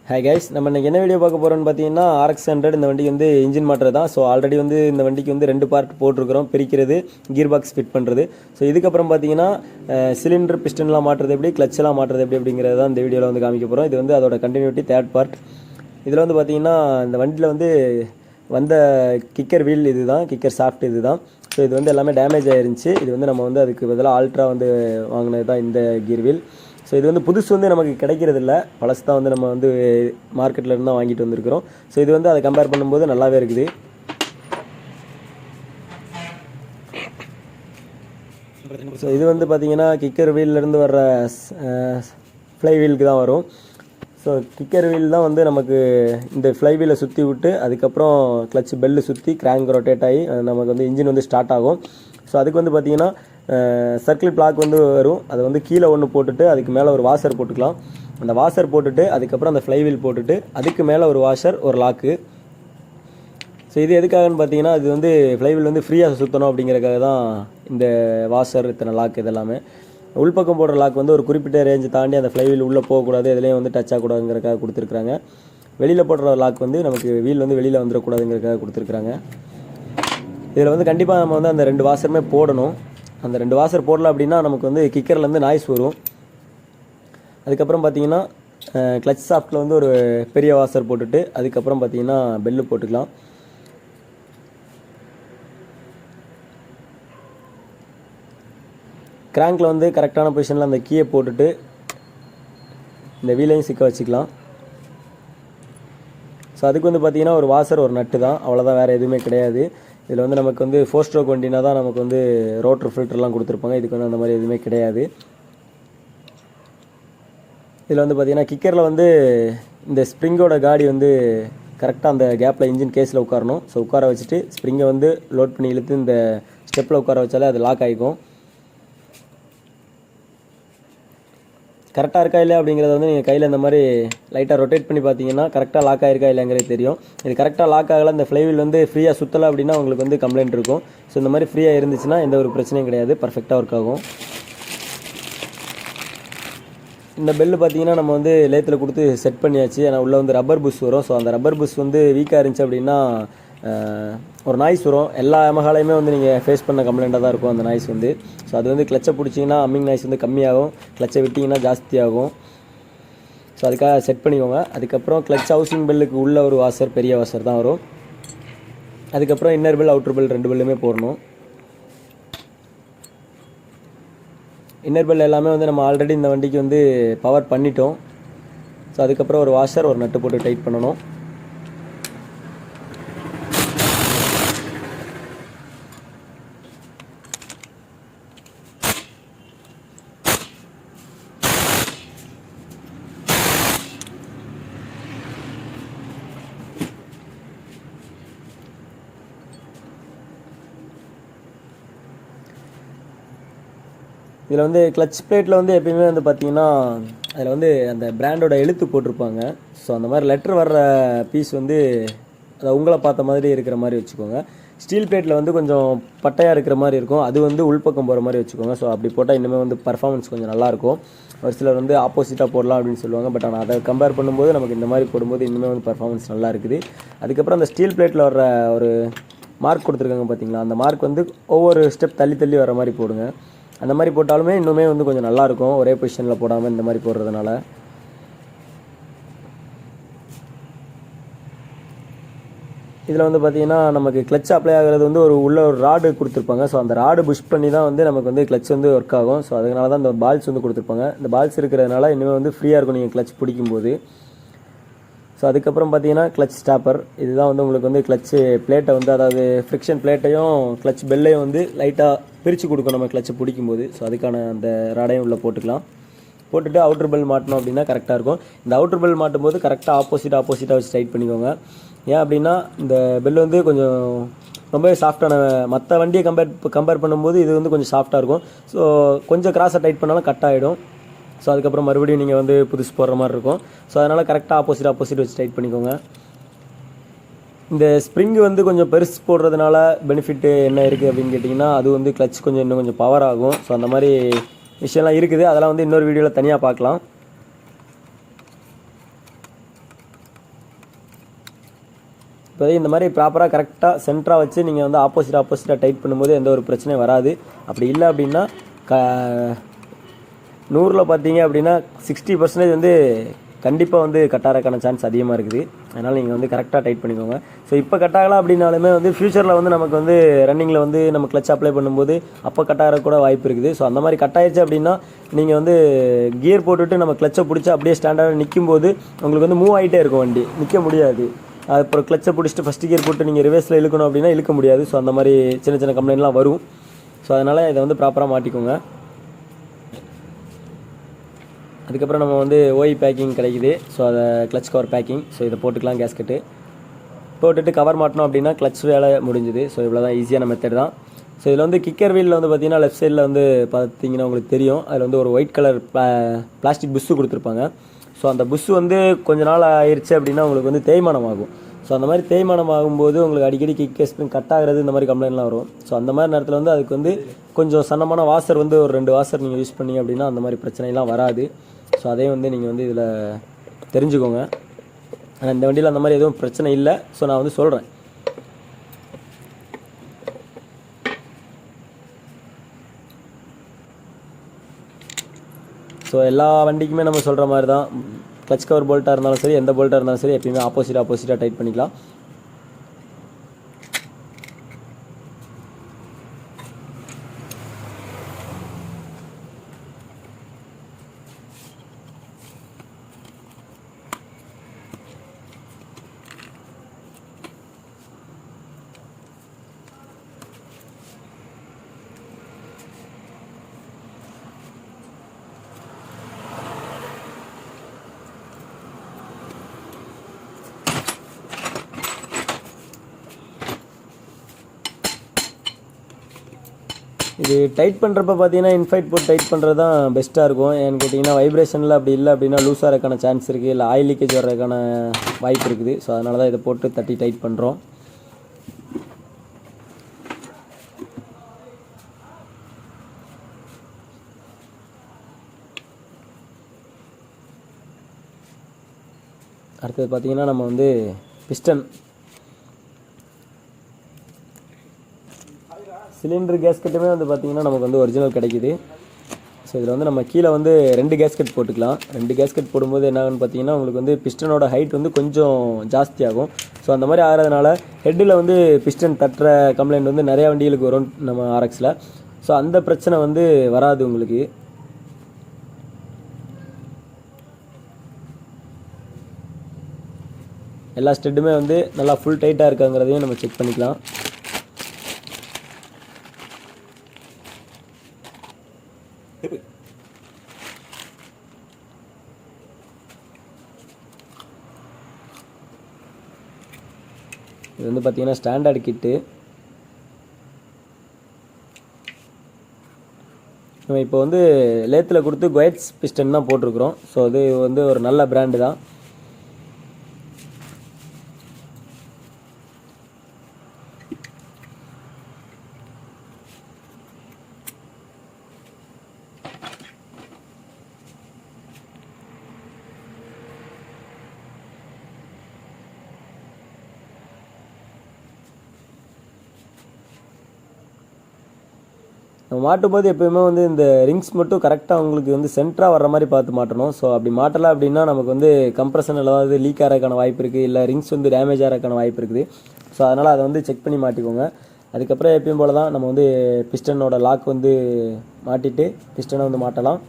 Hi guys, நம்ம இன்றைக்கி என்ன வீடியோ பார்க்க போகிறோம்னு பார்த்தீங்கன்னா RX100 இந்த வண்டிக்கு வந்து இன்ஜின் மாட்டுறது தான். ஸோ ஆல்ரெடி வந்து இந்த வண்டிக்கு வந்து 2 பார்ட் போட்டிருக்கிறோம், பிரிக்கிறது, கியர் பாக்ஸ் ஃபிட் பண்ணுறது. ஸோ இதுக்கப்புறம் பார்த்தீங்கன்னா சிலிண்டர் பிஸ்டன்லாம் மாட்டுறது எப்படி, கிளச்செல்லாம் மாட்டுறது எப்படி அப்படிங்கிறது தான் இந்த வீடியோவில் வந்து காமிக்க போகிறோம். இது வந்து அதோட கண்டினியூட்டி, தேர்ட் பார்ட். இதில் வந்து பார்த்தீங்கன்னா இந்த வண்டியில் வந்து வந்த கிக்கர் வீல் இது தான், கிக்கர் சாஃப்ட் இது தான். ஸோ இது வந்து எல்லாமே டேமேஜ் ஆயிருந்துச்சு. இது வந்து நம்ம வந்து அதுக்கு பதிலாக ஆல்ட்ரா வந்து வாங்கினது தான் இந்த கியர் வீல். ஸோ இது வந்து புதுசு வந்து நமக்கு கிடைக்கிறது இல்லை, பழசு தான் வந்து நம்ம வந்து மார்க்கெட்டில் இருந்தால் வாங்கிட்டு வந்திருக்கிறோம். ஸோ இது வந்து அதை கம்பேர் பண்ணும்போது நல்லாவே இருக்குது. ஸோ இது வந்து பார்த்திங்கன்னா கிக்கர் வீல்லேருந்து வர்ற ஃப்ளை வீலுக்கு தான் வரும். ஸோ கிக்கர் வீல் தான் வந்து நமக்கு இந்த ஃப்ளை வீலை சுற்றி விட்டு அதுக்கப்புறம் கிளச் பெல்லு சுற்றி கிராங்க் ரொட்டேட் ஆகி நமக்கு வந்து இன்ஜின் வந்து ஸ்டார்ட் ஆகும். ஸோ அதுக்கு வந்து பார்த்திங்கன்னா சர்க்கிள் பிளாக் வந்து வரும். அதை வந்து கீழே ஒன்று போட்டுட்டு அதுக்கு மேலே ஒரு வாஷர் போட்டுக்கலாம். அந்த வாஷர் போட்டுட்டு அதுக்கப்புறம் அந்த ஃப்ளை வீல் போட்டுட்டு அதுக்கு மேலே ஒரு வாஷர், ஒரு லாக்கு. ஸோ இது எதுக்காகன்னு பார்த்தீங்கன்னா இது வந்து ஃப்ளை வீல் வந்து ஃப்ரீயாக சுற்றணும் அப்படிங்கிறதுக்காக தான் இந்த வாஷர், இத்தனை லாக் இதெல்லாமே. உள்பக்கம் போடுற லாக் வந்து ஒரு குறிப்பிட்ட ரேஞ்சு தாண்டி அந்த ஃப்ளை வீல் உள்ளே போகக்கூடாது, எதுலேயும் வந்து டச் ஆகக்கூடாதுங்கிறக்காக கொடுத்துருக்குறாங்க. வெளியில் போடுற லாக் வந்து நமக்கு வீல் வந்து வெளியில் வந்துடக்கூடாதுங்கிறக்காக கொடுத்துருக்குறாங்க. இதில் வந்து கண்டிப்பாக நம்ம வந்து அந்த 2 வாஷருமே போடணும். அந்த 2 வாஷர் போடல அப்படின்னா நமக்கு வந்து கிக்கர்லேருந்து நாய்ஸ் வரும். அதுக்கப்புறம் பார்த்தீங்கன்னா கிளச் சாஃப்ட்டில் வந்து ஒரு பெரிய வாஷர் போட்டுட்டு அதுக்கப்புறம் பார்த்தீங்கன்னா பெல்லு போட்டுக்கலாம். கிராங்கில் வந்து கரெக்டான பொசிஷனில் அந்த கீயை போட்டுட்டு இந்த வீலையும் சிக்க வச்சுக்கலாம். ஸோ அதுக்கு வந்து பார்த்திங்கன்னா ஒரு வாஷர், ஒரு நட்டு தான், அவ்வளோதான், வேறு எதுவுமே கிடையாது. இதில் வந்து நமக்கு வந்து 4 ஸ்ட்ரோக் வண்டினா தான் நமக்கு வந்து ரோட்டர் ஃபில்டர்லாம் கொடுத்துருப்பாங்க. இதுக்கு வந்து அந்த மாதிரி எதுவுமே கிடையாது. இதில் வந்து பார்த்திங்கன்னா கிக்கரில் வந்து இந்த ஸ்ப்ரிங்கோட காடி வந்து கரெக்டாக அந்த கேப்பில் இன்ஜின் கேஸில் உட்காரணும். ஸோ உட்கார வச்சுட்டு ஸ்ப்ரிங்கை வந்து லோட் பண்ணி இழுத்து இந்த ஸ்டெப்பில் உட்கார வச்சாலே அது லாக் ஆகிக்கும். கரெக்டாக இருக்கா இல்லை அப்படிங்கிறத வந்து நீங்கள் கையில் இந்த மாதிரி லைட்டாக ரொட்டேட் பண்ணி பார்த்தீங்கன்னா கரெக்டாக லாக் ஆகிருக்கா இல்லைங்கிறது தெரியும். இது கரெக்டாக லாக் ஆகலை, இந்த ஃப்ளைவீல் வந்து ஃப்ரீயாக சுற்றலை அப்படின்னா உங்களுக்கு வந்து கம்ப்ளைண்ட் இருக்கும். ஸோ இந்த மாதிரி ஃப்ரீயாக இருந்துச்சுன்னா எந்த ஒரு பிரச்சனையும் கிடையாது, பர்ஃபெக்டாக ஒர்க் ஆகும். இந்த பெல்லு பார்த்தீங்கன்னா நம்ம வந்து லேத்தில் கொடுத்து செட் பண்ணியாச்சு. ஏன்னா உள்ளே வந்து ரப்பர் புஷ் வரும். ஸோ அந்த ரப்பர் புஷ் வந்து வீக்காக இருந்துச்சு அப்படின்னா ஒரு நாய்ஸ் வரும். எல்லா எமகாலையுமே வந்து நீங்கள் ஃபேஸ் பண்ண கம்ப்ளைண்ட்டாக தான் இருக்கும் அந்த நாய்ஸ் வந்து. ஸோ அது வந்து கிளச்சை பிடிச்சிங்கன்னா அம்மிங் நாய்ஸ் வந்து கம்மியாகும், கிளச்சை விட்டிங்கன்னா ஜாஸ்தியாகும். ஸோ அதுக்காக செட் பண்ணிக்கோங்க. அதுக்கப்புறம் கிளச் ஹவுசிங் பெல்லுக்கு உள்ள ஒரு வாஷர், பெரிய வாஷர் தான் வரும். அதுக்கப்புறம் இன்னர் பெல், அவுட்டர் பெல் 2 பெல்லுமே போடணும். இன்னர் பெல் எல்லாமே வந்து நம்ம ஆல்ரெடி இந்த வண்டிக்கு வந்து பவர் பண்ணிட்டோம். ஸோ அதுக்கப்புறம் ஒரு வாஷர், ஒரு நட்டு போட்டு டைட் பண்ணணும். இதில் வந்து கிளச் பிளேட்டில் வந்து எப்பயுமே வந்து பார்த்திங்கன்னா அதில் வந்து அந்த பிராண்டோட எழுத்து போட்டிருப்பாங்க. ஸோ அந்த மாதிரி லெட்டர் வர்ற பீஸ் வந்து அதை உங்களை பார்த்த மாதிரி இருக்கிற மாதிரி வச்சுக்கோங்க. ஸ்டீல் பிளேட்டில் வந்து கொஞ்சம் பட்டையாக இருக்கிற மாதிரி இருக்கும், அது வந்து உள்பக்கம் போகிற மாதிரி வச்சுக்கோங்க. ஸோ அப்படி போட்டால் இன்னுமே வந்து பர்ஃபார்மன்ஸ் கொஞ்சம் நல்லாயிருக்கும். ஒரு சிலர் வந்து ஆப்போசிட்டாக போடலாம் அப்படின்னு சொல்லுவாங்க. பட் ஆனால் அதை கம்பேர் பண்ணும்போது நமக்கு இந்த மாதிரி போடும்போது இன்னுமே வந்து பர்ஃபார்மன்ஸ் நல்லா இருக்குது. அதுக்கப்புறம் அந்த ஸ்டீல் பிளேட்டில் வர்ற ஒரு மார்க் கொடுத்துருக்காங்க பார்த்தீங்களா, அந்த மார்க் வந்து ஒவ்வொரு ஸ்டெப் தள்ளி தள்ளி வர மாதிரி போடுங்க. அந்த மாதிரி போட்டாலுமே இன்னுமே வந்து கொஞ்சம் நல்லாயிருக்கும், ஒரே பொசிஷனில் போடாமல் இந்த மாதிரி போடுறதுனால. இதில் வந்து பார்த்திங்கன்னா நமக்கு கிளச் அப்ளை ஆகிறது வந்து உள்ள ஒரு ராடு கொடுத்துருப்பாங்க. ஸோ அந்த ராடு புஷ் பண்ணி தான் வந்து நமக்கு வந்து கிளச் வந்து ஒர்க் ஆகும். ஸோ அதனால தான் இந்த பால்ஸ் வந்து கொடுத்துருப்பாங்க. இந்த பால்ஸ் இருக்கிறதுனால இன்னுமே வந்து ஃப்ரீயாக இருக்கும் நீங்கள் கிளச் பிடிக்கும்போது. ஸோ அதுக்கப்புறம் பார்த்தீங்கன்னா கிளச் ஸ்டாப்பர், இதுதான் வந்து உங்களுக்கு வந்து கிளச் பிளேட்டை வந்து, அதாவது ஃப்ரிக்ஷன் பிளேட்டையும் கிளச் பெல்லையும் வந்து லைட்டாக பிரித்து கொடுக்கும் நம்ம கிளச்சை பிடிக்கும்போது. ஸோ அதுக்கான அந்த ராடையும் உள்ளே போட்டுக்கலாம். போட்டுட்டு அவுட்டர் பெல் மாட்டணும் அப்படின்னா கரெக்டாக இருக்கும். இந்த அவுட்டர் பெல் மாட்டும் போது கரெக்டாக ஆப்போசிட்டாக வச்சு டைட் பண்ணிக்கோங்க. ஏன் அப்படின்னா இந்த பெல் வந்து கொஞ்சம் ரொம்பவே சாஃப்டான, மற்ற வண்டியை கம்பேர் பண்ணும்போது இது வந்து கொஞ்சம் சாஃப்டாக இருக்கும். ஸோ கொஞ்சம் கிராஸாக டைட் பண்ணாலும் கட் ஆகிடும். ஸோ அதுக்கப்புறம் மறுபடியும் நீங்கள் வந்து புதுசு போடுற மாதிரி இருக்கும். ஸோ அதனால் கரெக்டாக ஆப்போசிட் வச்சு டைட் பண்ணிக்கோங்க. இந்த ஸ்ப்ரிங்கு வந்து கொஞ்சம் பெருசு போடுறதுனால பெனிஃபிட்டு என்ன இருக்குது அப்படின்னு கேட்டிங்கன்னா, அது வந்து கிளச் கொஞ்சம் இன்னும் கொஞ்சம் பவர் ஆகும். ஸோ அந்த மாதிரி விஷயம்லாம் இருக்குது. அதெல்லாம் வந்து இன்னொரு வீடியோவில் தனியாக பார்க்கலாம். இப்போதைக்கு இந்த மாதிரி ப்ராப்பராக கரெக்டாக சென்டராக வச்சு நீங்கள் வந்து ஆப்போசிட்டாக டைட் பண்ணும்போது எந்த ஒரு பிரச்சனையும் வராது. அப்படி இல்லை அப்படின்னா 100ல் பார்த்தீங்க அப்படின்னா 60% வந்து கண்டிப்பாக வந்து கட்டாகிறக்கான சான்ஸ் அதிகமாக இருக்குது. அதனால் நீங்கள் வந்து கரெக்டாக டைட் பண்ணிக்கோங்க. ஸோ இப்போ கட்டாகலாம் அப்படின்னாலுமே வந்து ஃப்யூச்சரில் வந்து நமக்கு வந்து ரன்னிங்கில் வந்து நம்ம கிளச் அப்ளை பண்ணும்போது அப்போ கட்டாக கூட வாய்ப்பு இருக்குது. ஸோ அந்த மாதிரி கட்டாயிடுச்சு அப்படின்னா நீங்கள் வந்து கியர் போட்டுவிட்டு நம்ம கிளச்சை பிடிச்சி அப்படியே ஸ்டாண்டர்டாக நிற்கும்போது உங்களுக்கு வந்து மூவ் ஆகிட்டே இருக்கும், வண்டி நிற்க முடியாது. அப்புறம் கிளச்சை பிடிச்சிட்டு ஃபஸ்ட்டு கியர் போட்டு நீங்கள் ரிவர்ஸில் இழுக்கணும் அப்படின்னா இழுக்க முடியாது. ஸோ அந்த மாதிரி சின்ன கம்ப்ளைண்ட்லாம் வரும். ஸோ அதனால் இதை வந்து ப்ராப்பராக மாட்டிக்கோங்க. அதுக்கப்புறம் நம்ம வந்து ஓய் பேக்கிங் கிடைக்குது. ஸோ அதை கிளச் கவர் பேக்கிங். ஸோ இதை போட்டுக்கலாம், கேஸ்கெட்டு போட்டுட்டு கவர் மாட்டணும் அப்படின்னா கிளச் வேலை முடிஞ்சுது. ஸோ இவ்வளோ தான், ஈஸியான மெத்தட் தான். ஸோ இதில் வந்து கிக்கர் வீலில் வந்து பார்த்திங்கன்னா லெஃப்ட் சைடில் வந்து பார்த்திங்கன்னா உங்களுக்கு தெரியும், அதில் வந்து ஒரு ஒயிட் கலர் பிளாஸ்டிக் புஷ்ஷு கொடுத்துருப்பாங்க. ஸோ அந்த புஷ்ஷு வந்து கொஞ்ச நாள் ஆயிடுச்சு அப்படின்னா உங்களுக்கு வந்து தேய்மானம் ஆகும். ஸோ அந்த மாதிரி தேய்மானம் ஆகும்போது உங்களுக்கு அடிக்கடி கிக் ஸ்ப்ரிங் கட் ஆகிறது இந்த மாதிரி கம்ப்ளைண்ட்லாம் வரும். ஸோ அந்த மாதிரி நேரத்தில் வந்து அதுக்கு வந்து கொஞ்சம் சன்னமான வாசர் வந்து ஒரு 2 வாசர் நீங்கள் யூஸ் பண்ணி அப்படின்னா அந்த மாதிரி பிரச்சனைலாம் வராது. ஸோ அதையும் வந்து நீங்கள் வந்து இதில் தெரிஞ்சுக்கோங்க. ஆனால் இந்த வண்டியில் அந்த மாதிரி எதுவும் பிரச்சனை இல்லை. ஸோ நான் வந்து சொல்கிறேன். ஸோ எல்லா வண்டிக்குமே நம்ம சொல்கிற மாதிரி தான், கிளச் கவர் போல்ட்டாக இருந்தாலும் சரி, எந்த போல்ட்டாக இருந்தாலும் சரி, எப்பயுமே ஆப்போசிட்டாக டைட் பண்ணிக்கலாம். இது டைட் பண்ணுறப்ப பார்த்தீங்கன்னா இன்ஃபைட் போட்டு டைட் பண்ணுறது தான் பெஸ்ட்டாக இருக்கும். ஏன்னு கேட்டிங்கன்னா வைப்ரேஷனில் அப்படி இல்லை அப்படின்னா லூஸ் ஆகிறதுக்கான சான்ஸ் இருக்குது, இல்லை ஆயில் லீக்கேஜ் வர்றதுக்கான வாய்ப்பு இருக்குது. ஸோ அதனால தான் இதை போட்டு தட்டி டைட் பண்ணுறோம். அடுத்தது பார்த்திங்கன்னா நம்ம வந்து பிஸ்டன் சிலிண்டர் கேஸ்கெட்டுமே வந்து பார்த்திங்கன்னா நமக்கு வந்து ஒரிஜினல் கிடைக்கிது. ஸோ இதில் வந்து நம்ம கீழே வந்து 2 கேஸ்கெட் போட்டுக்கலாம். 2 கேஸ்கெட் போடும்போது என்ன ஆகுன்னு பார்த்தீங்கன்னா உங்களுக்கு வந்து பிஸ்டனோட ஹைட் வந்து கொஞ்சம் ஜாஸ்தியாகும். ஸோ அந்த மாதிரி ஆகிறதுனால ஹெட்டில் வந்து பிஸ்டன் தட்டுற கம்ப்ளைண்ட் வந்து நிறையா வண்டிகளுக்கு வரும் நம்ம RXல. ஸோ அந்த பிரச்சனை வந்து வராது உங்களுக்கு. எல்லா ஸ்டெட்டுமே வந்து நல்லா ஃபுல் டைட்டாக இருக்காங்கிறதையும் நம்ம செக் பண்ணிக்கலாம். இது வந்து பார்த்திங்கன்னா ஸ்டாண்டர்ட் கிட்டு. நம்ம இப்போ வந்து லேத்தில் கொடுத்து குவைட்ஸ் பிஸ்டன் தான் போட்டிருக்கிறோம். ஸோ அது வந்து ஒரு நல்ல பிராண்டு தான். நம்ம மாட்டும்போது எப்போயுமே வந்து இந்த ரிங்ஸ் மட்டும் கரெக்டாக உங்களுக்கு வந்து சென்டராக வர்ற மாதிரி பார்த்து மாட்டணும். ஸோ அப்படி மாட்டலை அப்படின்னா நமக்கு வந்து கம்ப்ரஷன் ஏதாவது லீக் ஆகிறதுக்கான வாய்ப்பு இருக்குது, இல்லை ரிங்ஸ் வந்து டேமேஜ் ஆகிறதுக்கான வாய்ப்பு இருக்குது. ஸோ அதனால் அதை வந்து செக் பண்ணி மாட்டிக்கோங்க. அதுக்கப்புறம் எப்பயும் போல் தான் நம்ம வந்து பிஸ்டனோட லாக் வந்து மாட்டிட்டு பிஸ்டனை வந்து மாட்டலாம்.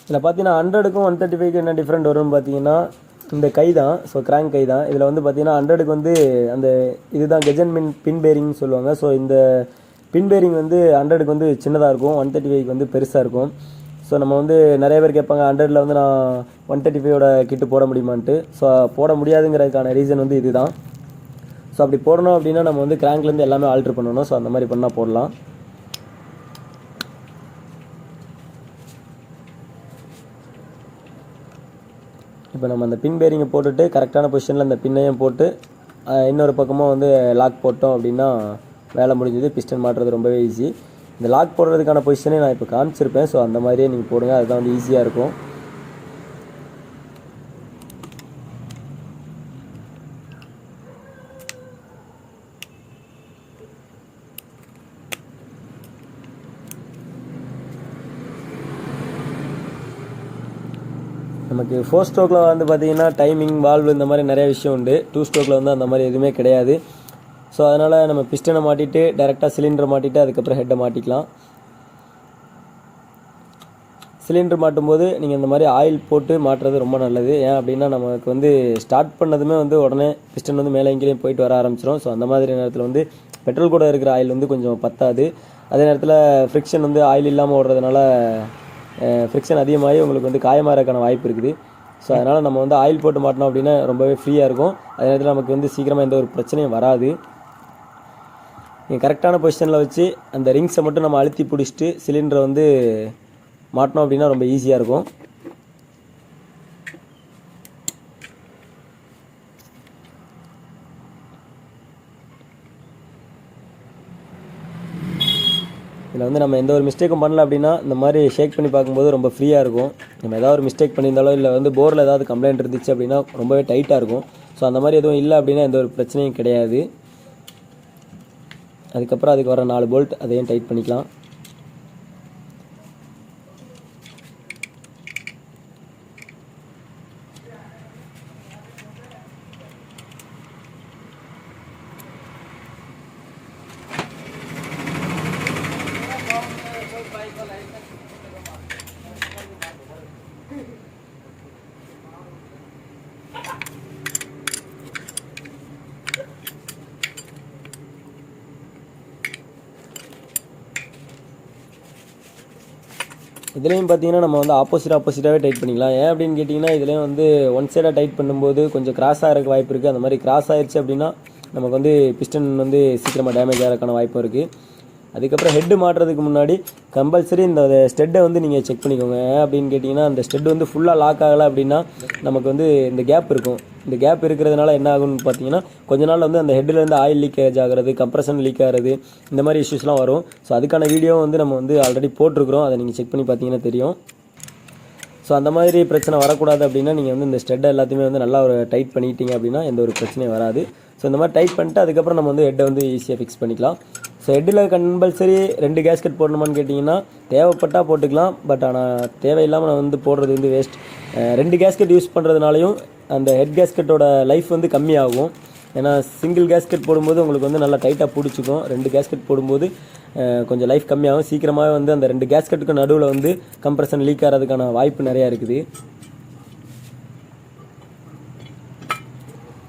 இதில் பார்த்தீங்கன்னா 100க்கும் 135க்கு என்ன டிஃப்ரெண்ட் வரும்னு பார்த்தீங்கன்னா இந்த கை தான். ஸோ கிராங்க் கை தான். இதில் வந்து பார்த்தீங்கன்னா 100க்கு வந்து அந்த இதுதான் கெஜன் பின் பேரிங்னு சொல்லுவாங்க. ஸோ இந்த பின் பேரிங் வந்து 100க்கு வந்து சின்னதாக இருக்கும், 135க்கு வந்து பெருசாக இருக்கும். ஸோ நம்ம வந்து நிறைய பேர் கேட்பாங்க 100ல் வந்து நான் 135யோட கிட்டு போட முடியுமான்ட்டு. ஸோ போட முடியாதுங்கிறதுக்கான ரீசன் வந்து இதுதான். ஸோ அப்படி போடணும் அப்படின்னா நம்ம வந்து கிராங்க்லேருந்து எல்லாமே ஆல்ட்ரு பண்ணணும். ஸோ அந்த மாதிரி பண்ணால் போடலாம். இப்போ நம்ம அந்த பின் பேரிங்கை போட்டுட்டு கரெக்டான பொசிஷனில் அந்த பின்னையும் போட்டு இன்னொரு பக்கமாக வந்து லாக் போட்டோம் அப்படின்னா வேலை முடிஞ்சது. பிஸ்டன் மாட்டுறது ரொம்பவே ஈஸி. இந்த லாக் போடுறதுக்கான பொசிஷனே நான் இப்போ காமிச்சிருப்பேன். ஸோ அந்த மாதிரியே நீங்கள் போடுங்க, அதுதான் வந்து ஈஸியாக இருக்கும். நமக்கு 4 ஸ்ட்ரோக்கில் வந்து பார்த்திங்கன்னா டைமிங், வால்வு இந்த மாதிரி நிறைய விஷயம் உண்டு. 2 ஸ்ட்ரோக்கில் வந்து அந்த மாதிரி எதுவுமே கிடையாது. ஸோ அதனால் நம்ம பிஸ்டனை மாட்டிட்டு டேரெக்டாக சிலிண்டரை மாட்டிட்டு அதுக்கப்புறம் ஹெட்டை மாட்டிக்கலாம். சிலிண்டர் மாட்டும்போது நீங்கள் இந்த மாதிரி ஆயில் போட்டு மாட்டுறது ரொம்ப நல்லது. ஏன் அப்படின்னா நமக்கு வந்து ஸ்டார்ட் பண்ணதுமே வந்து உடனே பிஸ்டன் வந்து மேலே எங்கேயும் போயிட்டு வர ஆரம்பிச்சிடும். ஸோ அந்த மாதிரி நேரத்தில் வந்து பெட்ரோல் கூட இருக்கிற ஆயில் வந்து கொஞ்சம் பத்தாது. அதே நேரத்தில் ஃப்ரிக்ஷன் வந்து ஆயில் இல்லாமல் ஓடுறதுனால ஃப்ரிக்ஷன் அதிகமாகி உங்களுக்கு வந்து காயமாகறதுக்கான வாய்ப்பு இருக்குது. ஸோ அதனால் நம்ம வந்து ஆயில் போட்டு மாட்டினோம் அப்படின்னா ரொம்பவே ஃப்ரீயாக இருக்கும். அதே நேரத்தில் நமக்கு வந்து சீக்கிரமாக எந்த ஒரு பிரச்சனையும் வராது. நீங்கள் கரெக்டான பொசிஷனில் வச்சு அந்த ரிங்ஸை மட்டும் நம்ம அழுத்தி பிடிச்சிட்டு சிலிண்டரை வந்து மாட்டினோம் அப்படின்னா ரொம்ப ஈஸியாக இருக்கும். இதில் வந்து நம்ம எந்த ஒரு மிஸ்டேக்கும் பண்ணல அப்படின்னா இந்த மாதிரி ஷேக் பண்ணி பார்க்கும்போது ரொம்ப ஃப்ரீயாக இருக்கும். நம்ம ஏதாவது ஒரு மிஸ்டேக் பண்ணியிருந்தாலோ இல்லை வந்து போரில் ஏதாவது கம்ப்ளைண்ட் இருந்துச்சு அப்படின்னா ரொம்பவே டைட்டாக இருக்கும். ஸோ அந்த மாதிரி எதுவும் இல்லை அப்படின்னா எந்த ஒரு பிரச்சனையும் கிடையாது. அதுக்கப்புறம் அதுக்கு வர 4 போல்ட் அதையும் டைட் பண்ணிக்கலாம். இதுலேயும் பார்த்தீங்கன்னா நம்ம வந்து ஆப்போசிட்டாகவே டைட் பண்ணிக்கலாம். ஏன் அப்படின்னு கேட்டிங்கன்னா இதுலேயும் வந்து ஒன் சைடாக டைட் பண்ணும்போது கொஞ்சம் கிராஸ் ஆகிறதுக்கு வாய்ப்பு இருக்குது. அந்த மாதிரி கிராஸ் ஆகிடுச்சு அப்படின்னா நமக்கு வந்து பிஸ்டன் வந்து சீக்கிரமாக டேமேஜ் ஆகிறதுக்கான வாய்ப்பும் இருக்குது. அதுக்கப்புறம் ஹெட்டு மாட்டுறதுக்கு முன்னாடி கம்பல்சரி இந்த ஸ்டெட்டை வந்து நீங்கள் செக் பண்ணிக்கோங்க. ஏன் அப்படின்னு கேட்டிங்கன்னா அந்த ஸ்டெட் வந்து ஃபுல்லாக லாக் ஆகலை அப்படின்னா நமக்கு வந்து இந்த கேப் இருக்கும். இந்த கேப் இருக்கிறதுனால என்ன ஆகும்னு பார்த்தீங்கன்னா கொஞ்ச நாள் வந்து அந்த ஹெட்டிலேருந்து ஆயில் லீக்கேஜ் ஆகிறது, கம்ப்ரஷன் லீக் ஆகிறது, இந்த மாதிரி இஷ்யூஸ்லாம் வரும். ஸோ அதுக்கான வீடியோ வந்து நம்ம வந்து ஆல்ரெடி போட்டிருக்கிறோம். அதை நீங்கள் செக் பண்ணி பார்த்தீங்கன்னா தெரியும். ஸோ அந்த மாதிரி பிரச்சனை வரக்கூடாது அப்படின்னா நீங்கள் வந்து இந்த ஸ்டெட்டை எல்லாத்தையுமே வந்து நல்லா ஒரு டைட் பண்ணிட்டீங்க அப்படின்னா எந்த ஒரு பிரச்சனையும் வராது. ஸோ இந்த மாதிரி டைட் பண்ணிட்டு அதுக்கப்புறம் நம்ம வந்து ஹெட்டை வந்து ஈஸியாக ஃபிக்ஸ் பண்ணிக்கலாம். ஸோ ஹெட்டில் கம்பல்சரி 2 கேஸ்கெட் போடணுமான்னு கேட்டிங்கன்னா தேவைப்பட்டால் போட்டுக்கலாம். பட் ஆனால் தேவையில்லாமல் நான் வந்து போடுறது வந்து வேஸ்ட். 2 கேஸ்கெட் யூஸ் பண்ணுறதுனாலையும் அந்த ஹெட் கேஸ்கெட்டோட லைஃப் வந்து கம்மியாகும். ஏன்னா சிங்கிள் கேஸ்கெட் போடும்போது உங்களுக்கு வந்து நல்லா டைட்டாக பிடிச்சிக்கும். 2 கேஸ்கெட் போடும்போது கொஞ்சம் லைஃப் கம்மியாகும். சீக்கிரமாகவே வந்து அந்த 2 கேஸ்கெட்டுக்கு நடுவில் வந்து கம்ப்ரஷன் லீக் ஆகிறதுக்கான வாய்ப்பு நிறையா இருக்குது.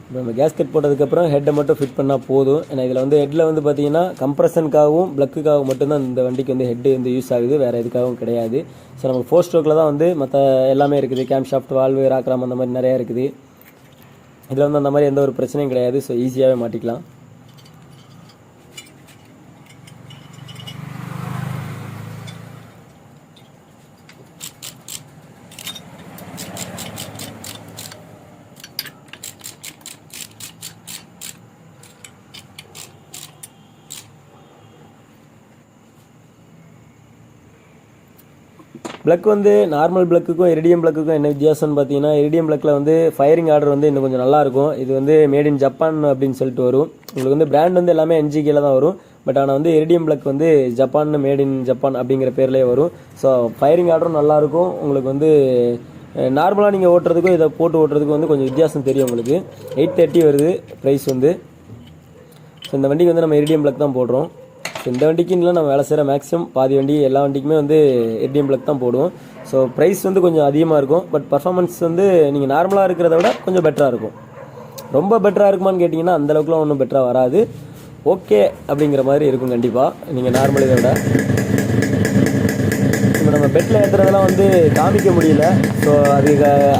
இப்போ நம்ம கேஸ்கெட் போட்டதுக்கப்புறம் ஹெட்டை மட்டும் ஃபிட் பண்ணால் போதும். ஏன்னா இதில் வந்து ஹெட்டில் வந்து பார்த்தீங்கன்னா கம்ப்ரஷனுக்காகவும் ப்ளக்குக்காகவும் மட்டும்தான் இந்த வண்டிக்கு வந்து ஹெட்டு வந்து யூஸ் ஆகுது, வேறு எதுக்காகவும் கிடையாது. ஸோ நமக்கு 4 ஸ்ட்ரோக்கில் தான் வந்து மற்ற எல்லாமே இருக்குது. கேம் ஷாஃப்ட், வால்வு, ராக்ராம் அந்த மாதிரி நிறையா இருக்குது. இதில் வந்து அந்த மாதிரி எந்த ஒரு பிரச்சனையும் கிடையாது. ஸோ ஈஸியாகவே மாட்டிக்கலாம். ப்ளக் வந்து நார்மல் ப்ளக்குக்கும் இரிடியம் ப்ளக்குக்கும் என்ன வித்தியாசம்னு பார்த்தீங்கன்னா இரிடியம் ப்ளக்கில் வந்து ஃபயரிங் ஆர்டர் வந்து இன்னும் கொஞ்சம் நல்லாயிருக்கும். இது வந்து மேட் இன் ஜப்பான் அப்படின்னு சொல்லிட்டு வரும். உங்களுக்கு வந்து பிராண்ட் வந்து எல்லாமே NGKல தான் வரும். பட் ஆனால் வந்து இரிடியம் ப்ளக் வந்து ஜப்பான், மேட் இன் ஜப்பான் அப்படிங்கிற பேர்லேயே வரும். ஸோ ஃபயரிங் ஆர்டரும் நல்லாயிருக்கும். உங்களுக்கு வந்து நார்மலாக நீங்கள் ஓட்டுறதுக்கும் இதை போட்டு ஓட்டுறதுக்கும் வந்து கொஞ்சம் வித்தியாசம் தெரியும். உங்களுக்கு 830 வருது ப்ரைஸ் வந்து. ஸோ இந்த வண்டிக்கு வந்து நம்ம இரிடியம் ப்ளக் தான் போடுறோம். ஸோ இந்த வண்டிக்குன்னு நம்ம வேலை செய்கிற மேக்ஸிமம் பாதி வண்டி எல்லா வண்டிக்குமே வந்து இரிடியம் ப்ளக் தான் போடுவோம். ஸோ ப்ரைஸ் வந்து கொஞ்சம் அதிகமாக இருக்கும். பட் பர்ஃபார்மன்ஸ் வந்து நீங்கள் நார்மலாக இருக்கிறத விட கொஞ்சம் பெட்டராக இருக்கும். ரொம்ப பெட்டராக இருக்குமான்னு கேட்டிங்கன்னா அந்தளவுக்குலாம் ஒன்றும் பெட்டராக வராது. ஓகே அப்படிங்கிற மாதிரி இருக்கும் கண்டிப்பாக நீங்கள் நார்மல் இதை விட. இப்போ நம்ம பெட்டில் ஏற்றுறதெல்லாம் வந்து காமிக்க முடியல. ஸோ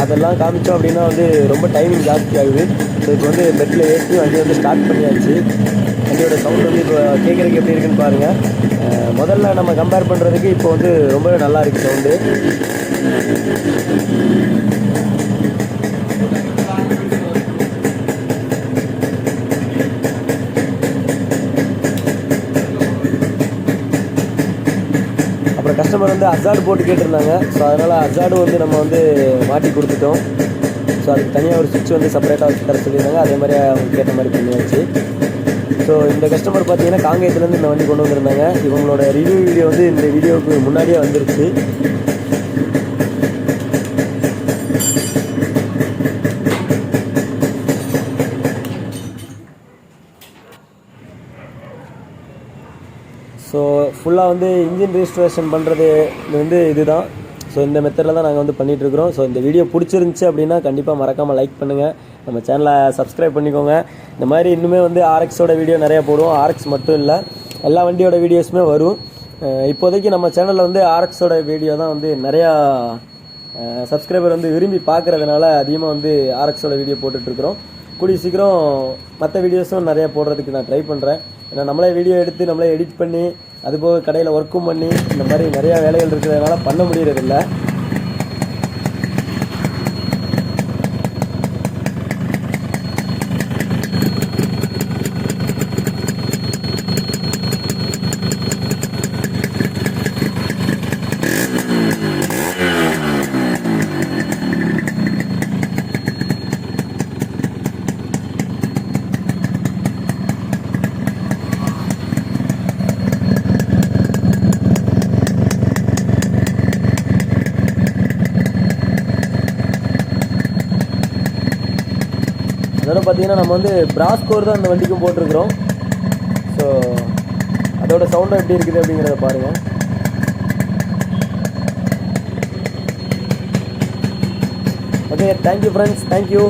அதெல்லாம் காமிச்சோம் அப்படின்னா வந்து ரொம்ப டைமிங் ஜாஸ்தி ஆகுது. ஸோ இப்போ வந்து பெட்டில் ஏற்றி வண்டி வந்து ஸ்டார்ட் பண்ணியாச்சு. வண்டியோட சவுண்ட் வந்து இப்போ கேட்குறதுக்கு எப்படி இருக்குன்னு பாருங்கள். முதல்ல நம்ம கம்பேர் பண்ணுறதுக்கு இப்போ வந்து ரொம்பவே நல்லா இருக்குது சவுண்டு. கஸ்டமர் வந்து அசார்டு போட்டு கேட்டிருந்தாங்க. ஸோ அதனால் அசார்டும் வந்து நம்ம வந்து மாட்டி கொடுத்துட்டோம். ஸோ அதுக்கு தனியாக ஒரு சுவிட்ச் வந்து செப்பரேட்டாக வச்சு தர சொல்லியிருந்தாங்க. அதே மாதிரி அவங்களுக்கு கேட்ட மாதிரி பண்ணியாச்சு. ஸோ இந்த கஸ்டமர் பார்த்தீங்கன்னா காங்கேயத்துலேருந்து இந்த வண்டி கொண்டு வந்திருந்தாங்க. இவங்களோட ரிவ்யூ வீடியோ வந்து இந்த வீடியோவுக்கு முன்னாடியே வந்துருச்சு. ஸோ ஃபுல்லாக வந்து இன்ஜின் ரிஜிஸ்ட்ரேஷன் பண்ணுறது வந்து இதுதான். ஸோ இந்த மெத்தடில் தான் நாங்கள் வந்து பண்ணிகிட்ருக்குறோம். ஸோ இந்த வீடியோ பிடிச்சிருந்துச்சி அப்படின்னா கண்டிப்பாக மறக்காமல் லைக் பண்ணுங்கள், நம்ம சேனலை சப்ஸ்கிரைப் பண்ணிக்கோங்க. இந்த மாதிரி இன்னுமே வந்து ஆர்எக்ஸோட வீடியோ நிறையா போடுவோம். ஆர்எக்ஸ் மட்டும் இல்லை, எல்லா வண்டியோட வீடியோஸுமே வரும். இப்போதைக்கு நம்ம சேனலில் வந்து ஆர்எக்ஸோட வீடியோ தான் வந்து நிறையா சப்ஸ்கிரைபர் வந்து விரும்பி பார்க்குறதுனால அதிகமாக வந்து ஆர்எக்ஸோட வீடியோ போட்டுட்ருக்குறோம். கூடிய சீக்கிரம் மற்ற வீடியோஸும் நிறையா போடுறதுக்கு நான் ட்ரை பண்ணுறேன். ஏன்னா நம்மளே வீடியோ எடுத்து நம்மளே எடிட் பண்ணி அதுபோக கடையில் ஒர்க்கும் பண்ணி இந்த மாதிரி நிறையா வேலைகள் இருக்கிறதுனால பண்ண முடியறதில்ல. அதோட பார்த்தீங்கன்னா நம்ம வந்து பிராஸ் கோர் தான் அந்த வண்டிக்கும் போட்டிருக்கிறோம். ஸோ அதோட சவுண்டும் எப்படி இருக்குது அப்படிங்கிறத பாருங்கள். Okay, thank you friends, thank you.